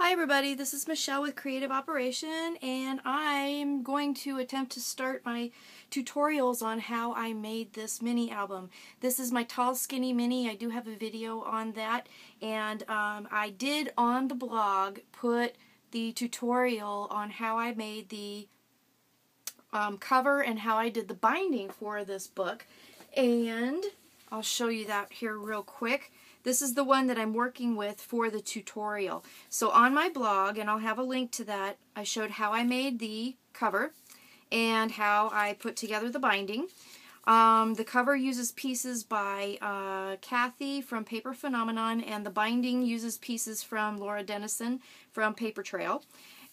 Hi everybody, this is Michelle with Creative Operation, and I'm going to attempt to start my tutorials on how I made this mini album. This is my Tall Skinny Mini. I do have a video on that, and I did on the blog put the tutorial on how I made the cover and how I did the binding for this book, and I'll show you that here real quick. This is the one that I'm working with for the tutorial. So on my blog, and I'll have a link to that, I showed how I made the cover and how I put together the binding. The cover uses pieces by Kathy from Paper Phenomenon, and the binding uses pieces from Laura Dennison from Paper Trail.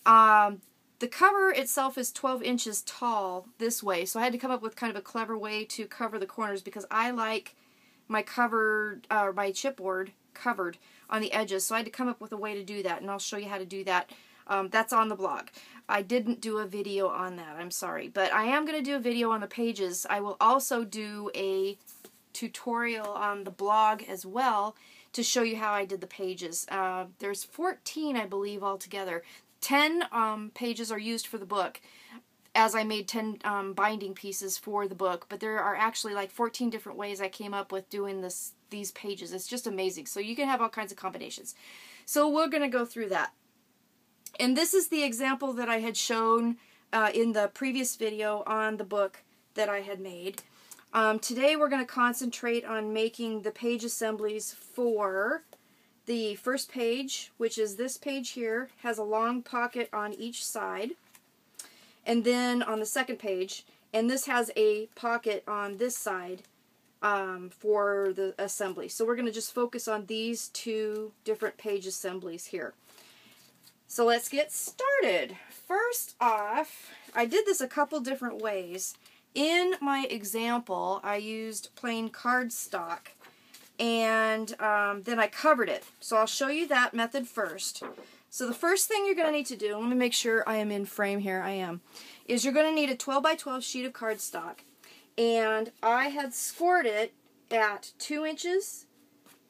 The cover itself is 12 inches tall this way, so I had to come up with kind of a clever way to cover the corners because I like my my chipboard covered on the edges, so I had to come up with a way to do that, and I'll show you how to do that. That's on the blog. I didn't do a video on that, I'm sorry, but I am going to do a video on the pages. I will also do a tutorial on the blog as well to show you how I did the pages. There's 14, I believe, altogether. 10 pages are used for the book, as I made 10 binding pieces for the book, but there are actually like 14 different ways I came up with doing these pages. It's just amazing. So you can have all kinds of combinations. So we're going to go through that. And this is the example that I had shown in the previous video on the book that I had made. Today we're going to concentrate on making the page assemblies for the first page, which is this page here, has a long pocket on each side. And then on the second page, and this has a pocket on this side for the assembly. So we're going to just focus on these two different page assemblies here. So let's get started. First off, I did this a couple different ways. In my example, I used plain cardstock, and then I covered it. So I'll show you that method first. So the first thing you're going to need to do, let me make sure I am in frame here, I am, is you're going to need a 12 by 12 sheet of cardstock. And I had scored it at 2 inches,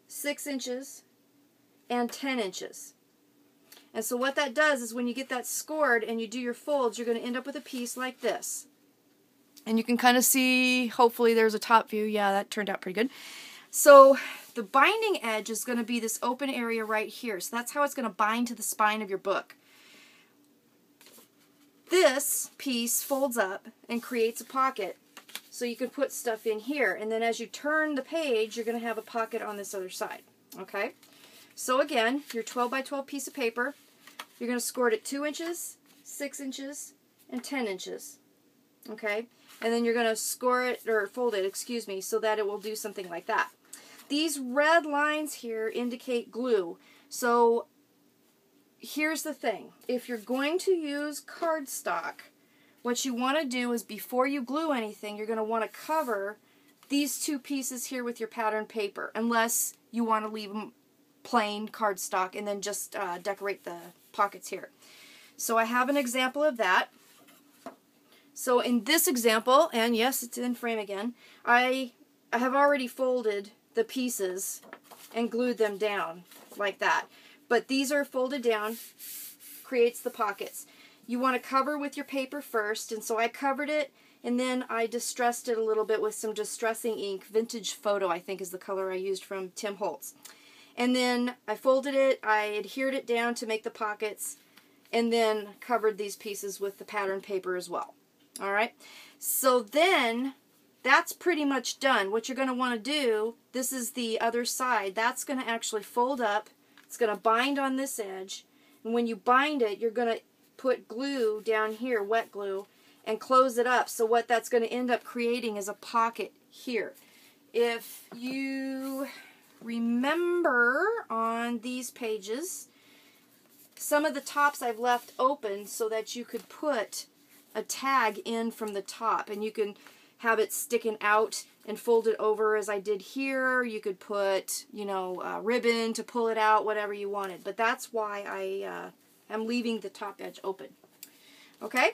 6 inches, and 10 inches. And so what that does is when you get that scored and you do your folds, you're going to end up with a piece like this. And you can kind of see, hopefully there's a top view, yeah, that turned out pretty good. So the binding edge is going to be this open area right here. So that's how it's going to bind to the spine of your book. This piece folds up and creates a pocket so you can put stuff in here. And then as you turn the page, you're going to have a pocket on this other side. Okay? So again, your 12 by 12 piece of paper, you're going to score it at 2 inches, 6 inches, and 10 inches. Okay? And then you're going to score it, or fold it, excuse me, so that it will do something like that. These red lines here indicate glue. So here's the thing. If you're going to use cardstock, what you want to do is before you glue anything, you're going to want to cover these two pieces here with your pattern paper, unless you want to leave them plain cardstock and then just decorate the pockets here. So I have an example of that. So in this example, and yes, it's in frame again, I have already folded the pieces and glued them down like that. But these are folded down, creates the pockets. You want to cover with your paper first, and so I covered it, and then I distressed it a little bit with some distressing ink. Vintage Photo, I think, is the color I used from Tim Holtz. And then I folded it, I adhered it down to make the pockets, and then covered these pieces with the pattern paper as well. Alright, so then that's pretty much done. What you're going to want to do, this is the other side, that's going to actually fold up, it's going to bind on this edge, and when you bind it, you're going to put glue down here, wet glue, and close it up. So what that's going to end up creating is a pocket here. If you remember on these pages, some of the tops I've left open so that you could put a tag in from the top, and you can have it sticking out and fold it over as I did here. You could put, you know, a ribbon to pull it out, whatever you wanted. But that's why I am leaving the top edge open. Okay?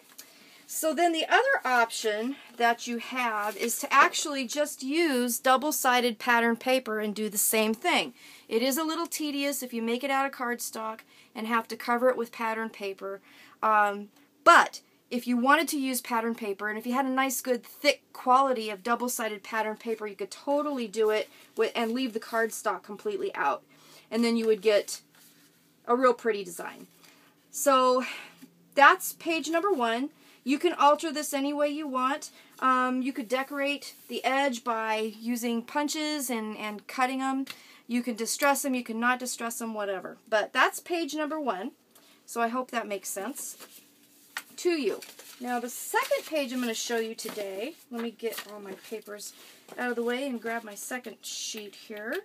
So then the other option that you have is to actually just use double-sided pattern paper and do the same thing. It is a little tedious if you make it out of cardstock and have to cover it with pattern paper. But if you wanted to use pattern paper, and if you had a nice, good, thick quality of double-sided pattern paper, you could totally do it and leave the cardstock completely out. And then you would get a real pretty design. So that's page number 1. You can alter this any way you want. You could decorate the edge by using punches and cutting them. You can distress them, you can not distress them, whatever. But that's page number 1. So I hope that makes sense to you. Now the second page I'm going to show you today, let me get all my papers out of the way and grab my second sheet here.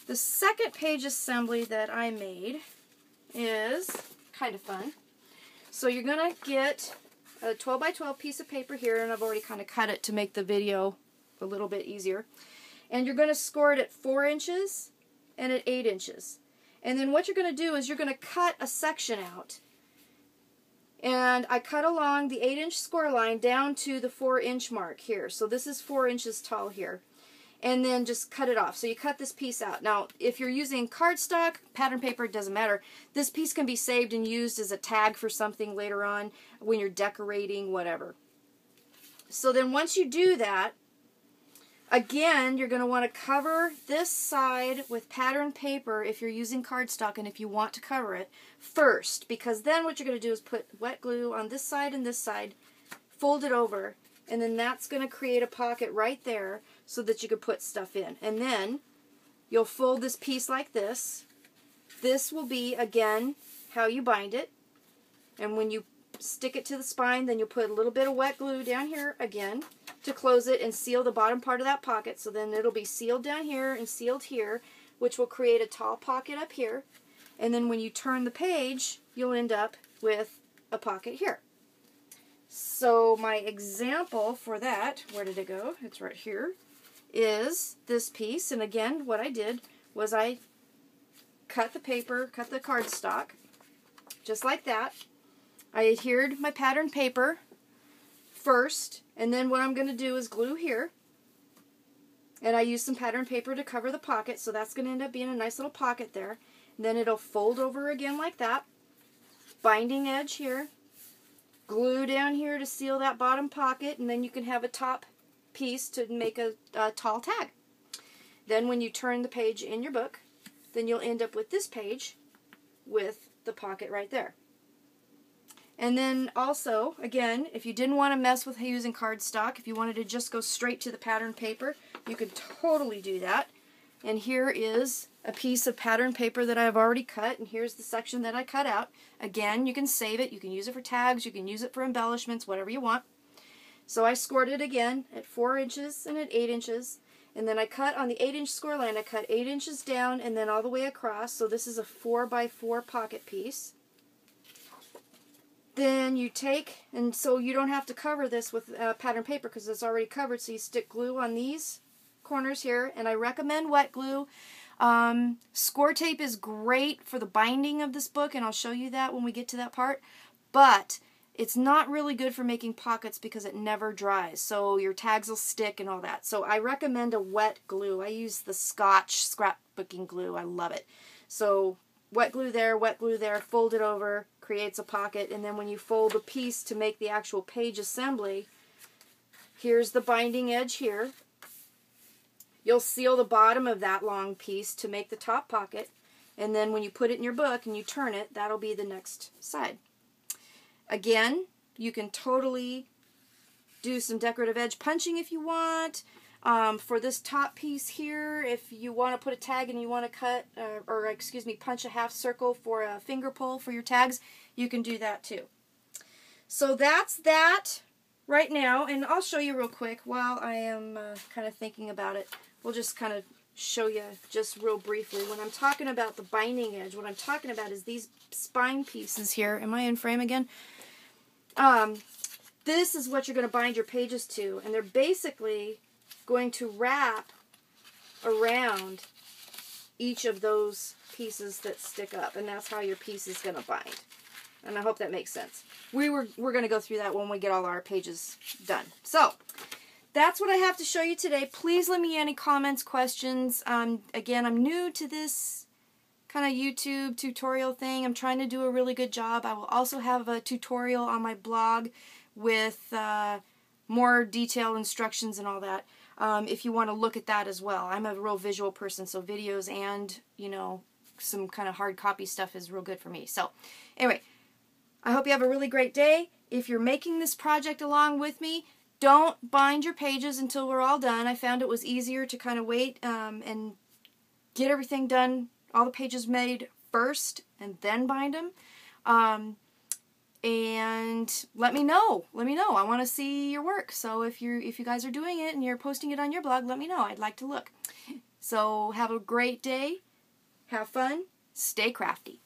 The second page assembly that I made is kind of fun. So you're going to get a 12 by 12 piece of paper here, and I've already kind of cut it to make the video a little bit easier. And you're going to score it at 4 inches and at 8 inches. And then what you're going to do is you're going to cut a section out. And I cut along the 8-inch score line down to the 4-inch mark here. So this is 4 inches tall here. And then just cut it off. So you cut this piece out. Now, if you're using cardstock, pattern paper, it doesn't matter. This piece can be saved and used as a tag for something later on when you're decorating, whatever. So then once you do that, again, you're going to want to cover this side with pattern paper if you're using cardstock and if you want to cover it first. Because then what you're going to do is put wet glue on this side and this side, fold it over, and then that's going to create a pocket right there so that you can put stuff in. And then you'll fold this piece like this. This will be, again, how you bind it. And when you stick it to the spine, then you'll put a little bit of wet glue down here again to close it and seal the bottom part of that pocket. So then it'll be sealed down here and sealed here, which will create a tall pocket up here. And then when you turn the page, you'll end up with a pocket here. So my example for that, where did it go? It's right here, is this piece. And again, what I did was I cut the paper, cut the cardstock, just like that. I adhered my pattern paper first, and then what I'm going to do is glue here. And I used some pattern paper to cover the pocket, so that's going to end up being a nice little pocket there. And then it'll fold over again like that. Binding edge here. Glue down here to seal that bottom pocket, and then you can have a top piece to make a tall tag. Then when you turn the page in your book, then you'll end up with this page with the pocket right there. And then also, again, if you didn't want to mess with using cardstock, if you wanted to just go straight to the pattern paper, you could totally do that. And here is a piece of pattern paper that I've already cut, and here's the section that I cut out. Again, you can save it, you can use it for tags, you can use it for embellishments, whatever you want. So I scored it again at 4 inches and at 8 inches, and then I cut on the 8-inch score line, I cut 8 inches down and then all the way across, so this is a 4 by 4 pocket piece. Then you take, and so you don't have to cover this with pattern paper because it's already covered, so you stick glue on these corners here, and I recommend wet glue. Score tape is great for the binding of this book, and I'll show you that when we get to that part, but it's not really good for making pockets because it never dries, so your tags will stick and all that. So I recommend a wet glue. I use the Scotch scrapbooking glue. I love it. So wet glue there, fold it over, creates a pocket, and then when you fold the piece to make the actual page assembly, here's the binding edge here. You'll seal the bottom of that long piece to make the top pocket, and then when you put it in your book and you turn it, that'll be the next side. Again, you can totally do some decorative edge punching if you want. For this top piece here, if you want to put a tag and you want to cut, punch a half circle for a finger pull for your tags, you can do that too. So that's that right now, and I'll show you real quick while I am kind of thinking about it. We'll just kind of show you just real briefly. When I'm talking about the binding edge, what I'm talking about is these spine pieces here. Am I in frame again? This is what you're going to bind your pages to, and they're basically going to wrap around each of those pieces that stick up, and that's how your piece is going to bind. And I hope that makes sense. We're going to go through that when we get all our pages done. So, that's what I have to show you today. Please let me any comments, questions. Again, I'm new to this kind of YouTube tutorial thing. I'm trying to do a really good job. I will also have a tutorial on my blog with more detailed instructions and all that. If you want to look at that as well. I'm a real visual person, so videos and, you know, some kind of hard copy stuff is real good for me. So, anyway, I hope you have a really great day. If you're making this project along with me, don't bind your pages until we're all done. I found it was easier to kind of wait and get everything done, all the pages made first, and then bind them. And let me know. Let me know. I want to see your work. So if you guys are doing it and you're posting it on your blog, let me know. I'd like to look. So have a great day. Have fun. Stay crafty.